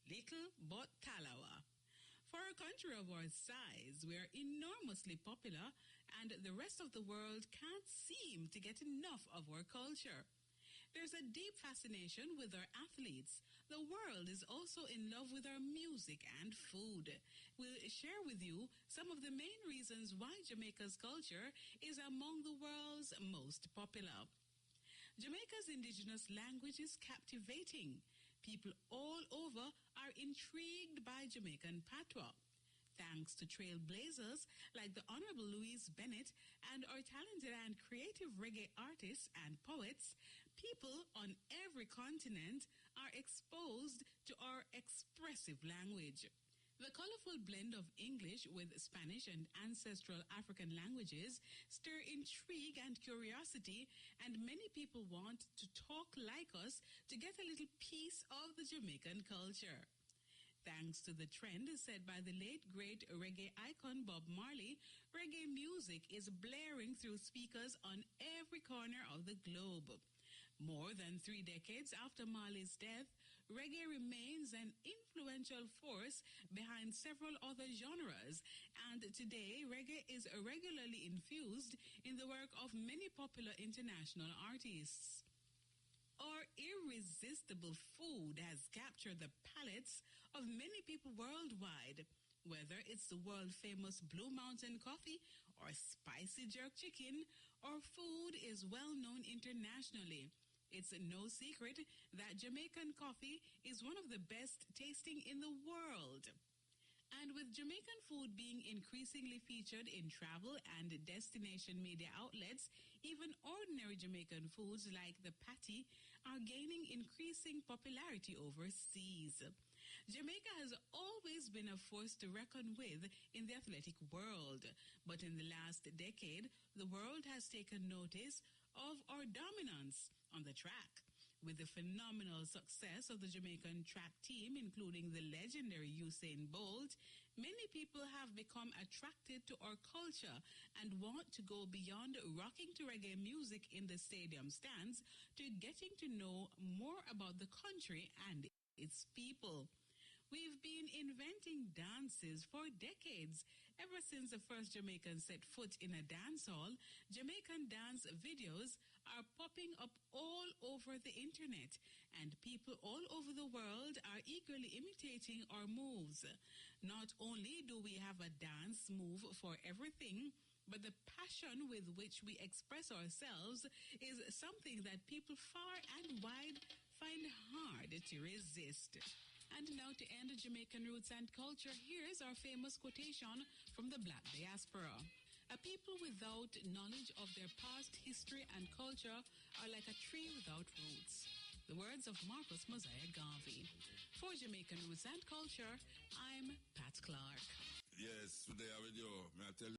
little but talawa. For a country of our size, we are enormously popular, and the rest of the world can't seem to get enough of our culture. There's a deep fascination with our athletes. The world is also in love with our music and food. We'll share with you some of the main reasons why Jamaica's culture is among the world's most popular. Jamaica's indigenous language is captivating. People all over are intrigued by Jamaican patois. Thanks to trailblazers like the Honorable Louise Bennett and our talented and creative reggae artists and poets, people on every continent are exposed to our expressive language. The colorful blend of English with Spanish and ancestral African languages stir intrigue and curiosity, and many people want to talk like us to get a little piece of the Jamaican culture. Thanks to the trend set by the late great reggae icon Bob Marley, reggae music is blaring through speakers on every corner of the globe. More than 3 decades after Marley's death, reggae remains an influential force behind several other genres, and today reggae is regularly infused in the work of many popular international artists. Our irresistible food has captured the palates of many people worldwide. Whether it's the world-famous Blue Mountain coffee or spicy jerk chicken, our food is well known internationally. It's no secret that Jamaican coffee is one of the best tasting in the world. And with Jamaican food being increasingly featured in travel and destination media outlets, even ordinary Jamaican foods like the patty are gaining increasing popularity overseas. Jamaica has always been a force to reckon with in the athletic world, but in the last decade, the world has taken notice of our dominance on the track. With the phenomenal success of the Jamaican track team, including the legendary Usain Bolt, many people have become attracted to our culture and want to go beyond rocking to reggae music in the stadium stands to getting to know more about the country and its people. We've been inventing dances for decades. Ever since the first Jamaicans set foot in a dance hall, Jamaican dance videos are popping up all over the internet, and people all over the world are eagerly imitating our moves. Not only do we have a dance move for everything, but the passion with which we express ourselves is something that people far and wide find hard to resist. And now, to end Jamaican roots and culture, here's our famous quotation from the Black diaspora. A people without knowledge of their past history and culture are like a tree without roots. The words of Marcus Mosiah Garvey. For Jamaican roots and culture, I'm Pat Clark. Yes, today I with you. May I tell you